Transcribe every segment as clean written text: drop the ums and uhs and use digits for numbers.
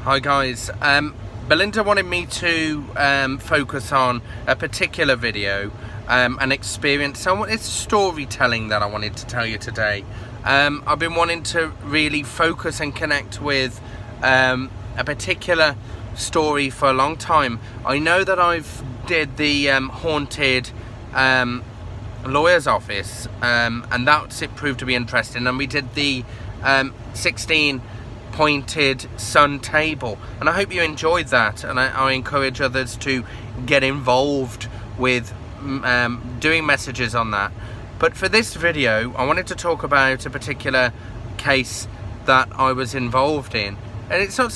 Hi guys, Belinda wanted me to focus on a particular video, an experience. It's storytelling that I wanted to tell you today. I've been wanting to really focus and connect with a particular story for a long time. I know that I've did the haunted lawyer's office, and that's it proved to be interesting, and we did the 16 pointed sun table, and I hope you enjoyed that, and I encourage others to get involved with doing messages on that. But for this video I wanted to talk about a particular case that I was involved in, and it's not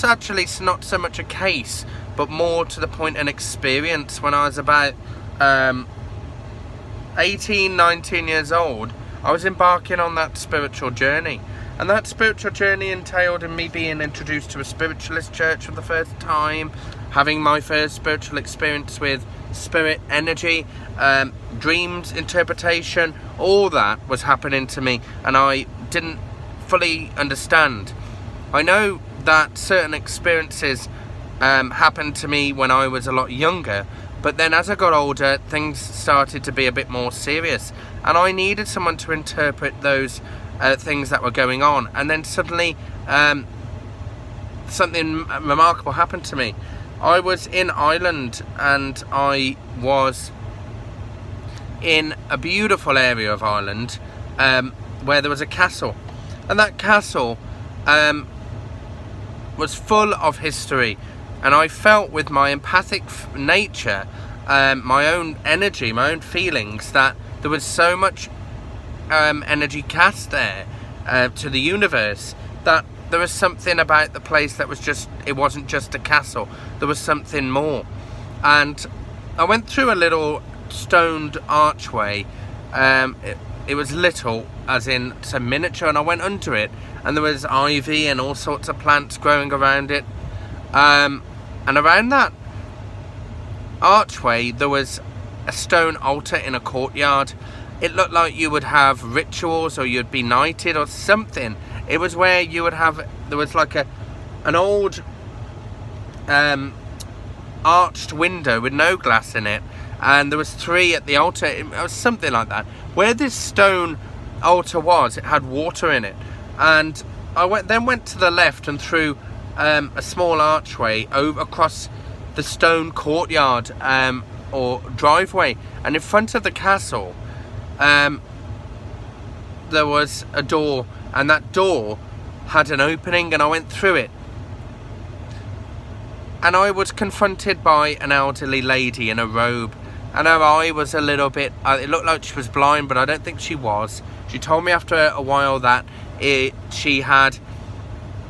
so much a case but more to the point an experience. When I was about 18-19 years old, I was embarking on that spiritual journey. And that spiritual journey entailed in me being introduced to a spiritualist church for the first time, having my first spiritual experience with spirit energy, dreams interpretation. All that was happening to me, and I didn't fully understand. I know that certain experiences happened to me when I was a lot younger, but then as I got older, things started to be a bit more serious, and I needed someone to interpret those things that were going on. And then suddenly something remarkable happened to me. I was in Ireland, and I was in a beautiful area of Ireland where there was a castle, and that castle was full of history, and I felt with my empathic nature, my own energy, my own feelings, that there was so much energy cast there to the universe, that there was something about the place that was just, it wasn't just a castle, there was something more. And I went through a little stoned archway. It was little, as in some miniature, and I went under it, and there was ivy and all sorts of plants growing around it, and around that archway there was a stone altar in a courtyard. It looked like you would have rituals, or you'd be knighted or something. It was where you would have, there was like an old arched window with no glass in it, and there was 3 at the altar. It was something like that. Where this stone altar was, it had water in it, and I went to the left and through a small archway over across the stone courtyard or driveway, and in front of the castle there was a door, and that door had an opening, and I went through it, and I was confronted by an elderly lady in a robe, and her eye was a little bit, it looked like she was blind, but I don't think she was. She told me after a while that she had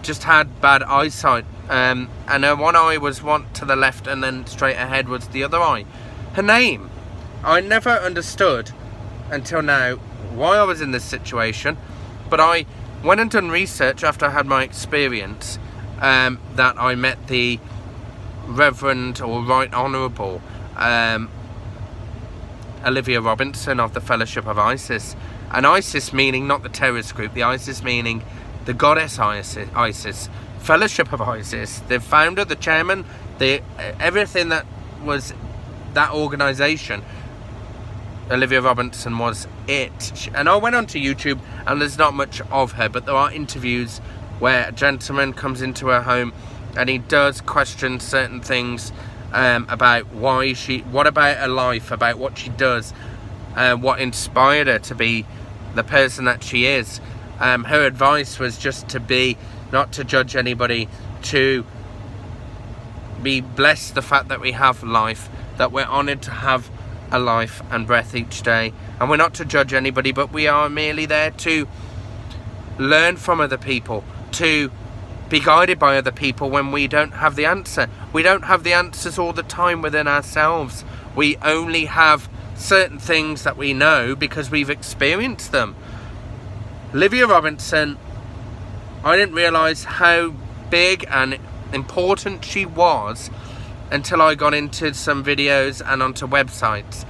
just had bad eyesight, and her one eye was one to the left, and then straight ahead was the other eye. Her name, I never understood until now why I was in this situation, but I went and done research after I had my experience, that I met the Reverend or Right Honourable Olivia Robertson of the Fellowship of ISIS, and ISIS meaning not the terrorist group, the ISIS meaning the goddess ISIS, Fellowship of ISIS, the founder, the chairman, everything that was that organisation. Olivia Robertson was it. And I went onto YouTube, and there's not much of her, but there are interviews where a gentleman comes into her home, and he does question certain things about what about her life, about what she does, what inspired her to be the person that she is. Her advice was just not to judge anybody, to be blessed the fact that we have life, that we're honoured to have a life and breath each day, and we're not to judge anybody, but we are merely there to learn from other people, to be guided by other people when we don't have the answer. We don't have the answers all the time within ourselves. We only have certain things that we know because we've experienced them. Olivia Robertson, I didn't realise how big and important she was until I got into some videos and onto websites.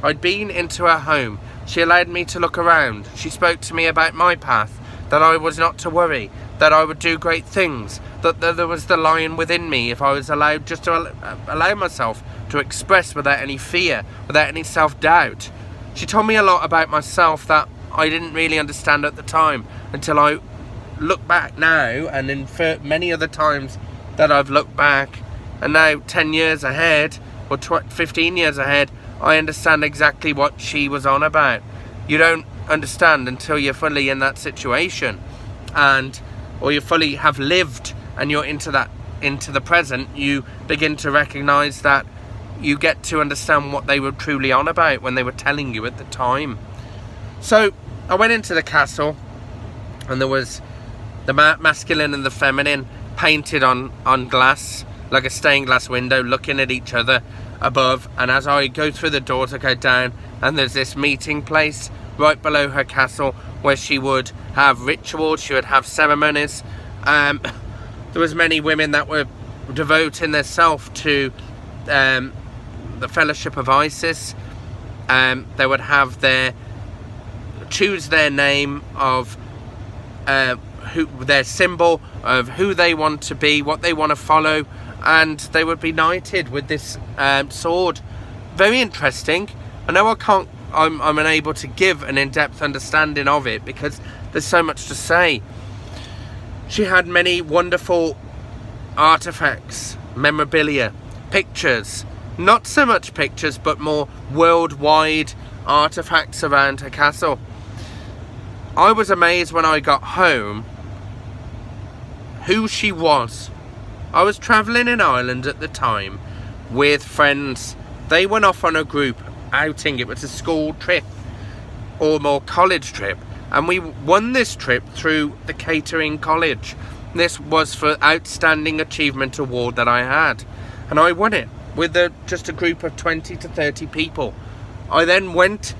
I'd been into her home. She allowed me to look around. She spoke to me about my path, that I was not to worry, that I would do great things, that there was the lion within me if I was allowed just to allow myself to express without any fear, without any self-doubt. She told me a lot about myself that I didn't really understand at the time, until I look back now, and in many other times that I've looked back, and now 10 years ahead, or 15 years ahead, I understand exactly what she was on about. You don't understand until you're fully in that situation, or you fully have lived and you're into the present. You begin to recognize that you get to understand what they were truly on about when they were telling you at the time. So I went into the castle, and there was the masculine and the feminine painted on glass, like a stained glass window, looking at each other above. And as I go through the doors, I go down, and there's this meeting place right below her castle where she would have rituals, she would have ceremonies. There was many women that were devoting themselves to the fellowship of ISIS. They would have choose their name of their symbol of who they want to be, what they want to follow, and they would be knighted with this sword. Very interesting. I know I'm unable to give an in-depth understanding of it because there's so much to say. She had many wonderful artifacts, memorabilia, pictures, not so much pictures but more worldwide artifacts around her castle. I was amazed when I got home who she was. I was travelling in Ireland at the time with friends. They went off on a group outing. It was a school trip or more college trip, and we won this trip through the catering college. This was for outstanding achievement award that I had, and I won it with just a group of 20 to 30 people. I then went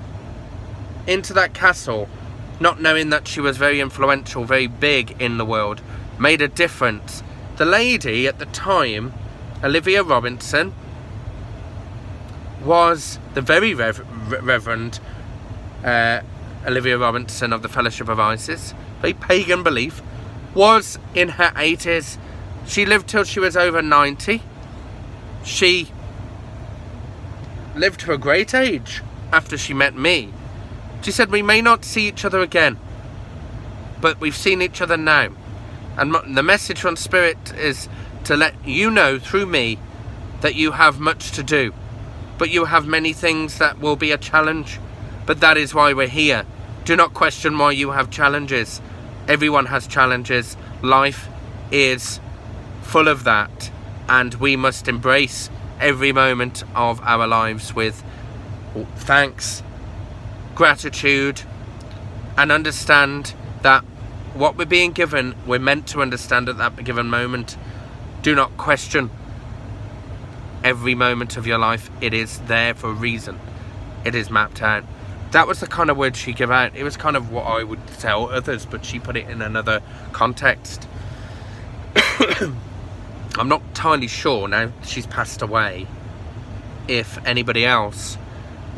into that castle not knowing that she was very influential, very big in the world, made a difference. The lady at the time, Olivia Robertson, was the very Reverend Olivia Robertson of the Fellowship of ISIS, very pagan belief, was in her 80s. She lived till she was over 90. She lived to a great age after she met me. She said, we may not see each other again, but we've seen each other now. And the message from Spirit is to let you know through me that you have much to do, but you have many things that will be a challenge. But that is why we're here. Do not question why you have challenges. Everyone has challenges. Life is full of that, and we must embrace every moment of our lives with thanks, gratitude, and understand that what we're being given, we're meant to understand at that given moment. Do not question every moment of your life. It is there for a reason. It is mapped out. That was the kind of words she gave out. It was kind of what I would tell others, but she put it in another context. I'm not entirely sure, now she's passed away, if anybody else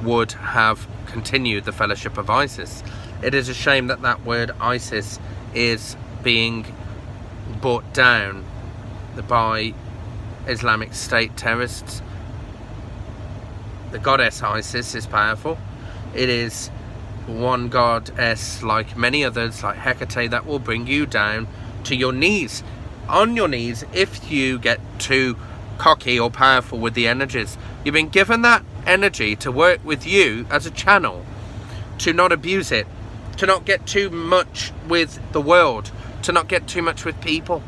would have continued the Fellowship of ISIS. It is a shame that that word ISIS is being brought down by Islamic State terrorists. The goddess Isis is powerful. It is one goddess, like many others, like Hecate, that will bring you down to your knees, on your knees, if you get too cocky or powerful with the energies. You've been given that energy to work with you as a channel, to not abuse it, to not get too much with the world, to not get too much with people.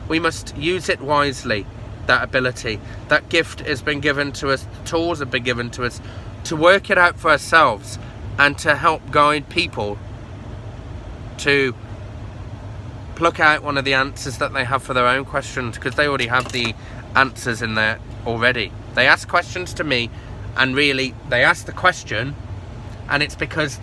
We must use it wisely, that ability. That gift has been given to us, the tools have been given to us to work it out for ourselves and to help guide people to pluck out one of the answers that they have for their own questions, because they already have the answers in there already. They ask questions to me, and really they ask the question and it's because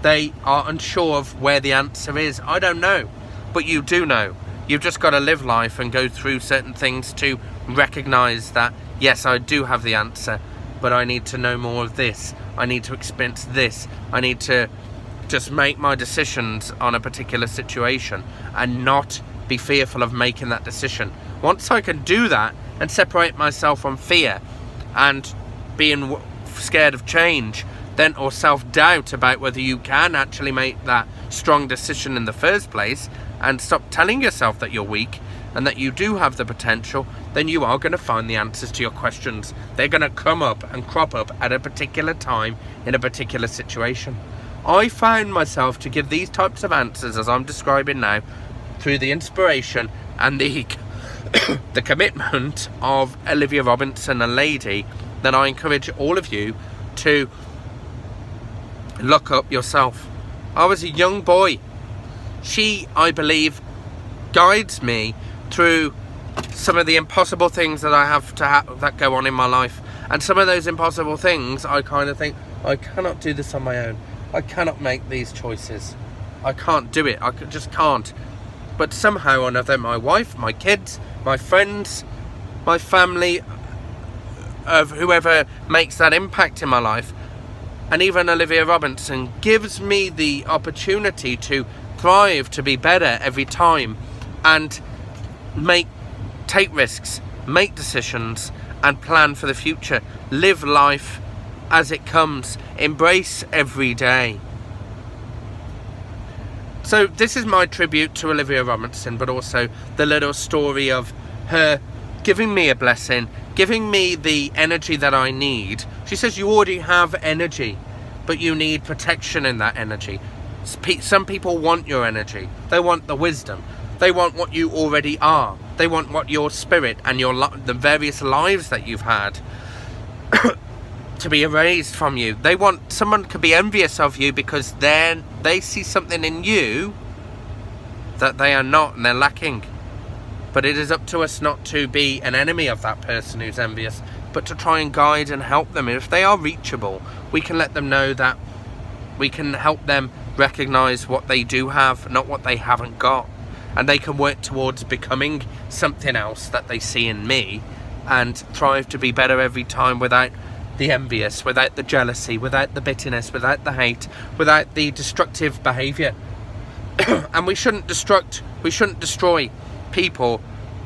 they are unsure of where the answer is. I don't know, but you do know. You've just got to live life and go through certain things to recognize that, yes, I do have the answer, but I need to know more of this. I need to experience this. I need to just make my decisions on a particular situation and not be fearful of making that decision. Once I can do that and separate myself from fear and being scared of change, then, or self-doubt about whether you can actually make that strong decision in the first place, and stop telling yourself that you're weak and that you do have the potential, then you are going to find the answers to your questions. They're going to come up and crop up at a particular time in a particular situation. I found myself to give these types of answers as I'm describing now through the inspiration and the the commitment of Olivia Robertson, a lady that I encourage all of you to look up yourself. I was a young boy. She, I believe, guides me through some of the impossible things that I have to that go on in my life. And some of those impossible things, I kind of think, I cannot do this on my own. I cannot make these choices. I can't do it. I just can't. But somehow or another, my wife, my kids, my friends, my family, of whoever makes that impact in my life, and even Olivia Robertson, gives me the opportunity to thrive, to be better every time, and take risks, make decisions, and plan for the future. Live life as it comes. Embrace every day. So this is my tribute to Olivia Robertson, but also the little story of her giving me a blessing, giving me the energy that I need. She says you already have energy, but you need protection in that energy. Some people want your energy. They want the wisdom. They want what you already are. They want what your spirit and the various lives that you've had to be erased from you. They want, someone could be envious of you because then they see something in you that they are not and they're lacking. But it is up to us not to be an enemy of that person who's envious, but to try and guide and help them. And if they are reachable, we can let them know that we can help them recognize what they do have, not what they haven't got. And they can work towards becoming something else that they see in me and thrive to be better every time without the envious, without the jealousy, without the bitterness, without the hate, without the destructive behavior. And we shouldn't destroy people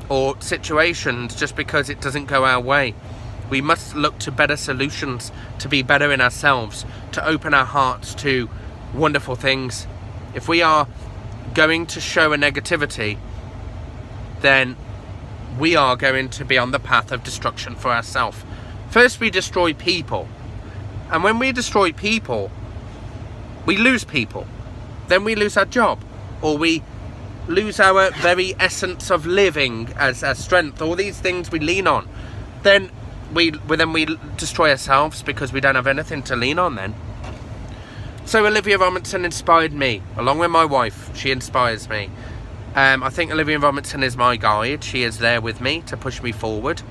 or situations just because it doesn't go our way. We must look to better solutions, to be better in ourselves, to open our hearts to wonderful things. If we are going to show a negativity, then we are going to be on the path of destruction for ourselves. First we destroy people, and when we destroy people, we lose people. Then we lose our job, or we lose our very essence of living as strength. All these things we lean on. Then we destroy ourselves because we don't have anything to lean on then. So Olivia Robertson inspired me, along with my wife. She inspires me. I think Olivia Robertson is my guide. She is there with me to push me forward.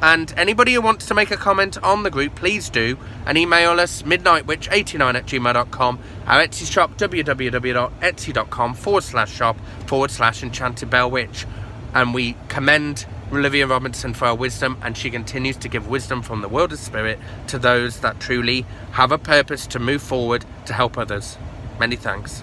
And anybody who wants to make a comment on the group, please do, and email us midnightwitch89@gmail.com. Our Etsy shop, www.etsy.com/shop/enchantedbellwitch. And we commend Olivia Robertson for her wisdom, and she continues to give wisdom from the world of spirit to those that truly have a purpose to move forward to help others. Many thanks.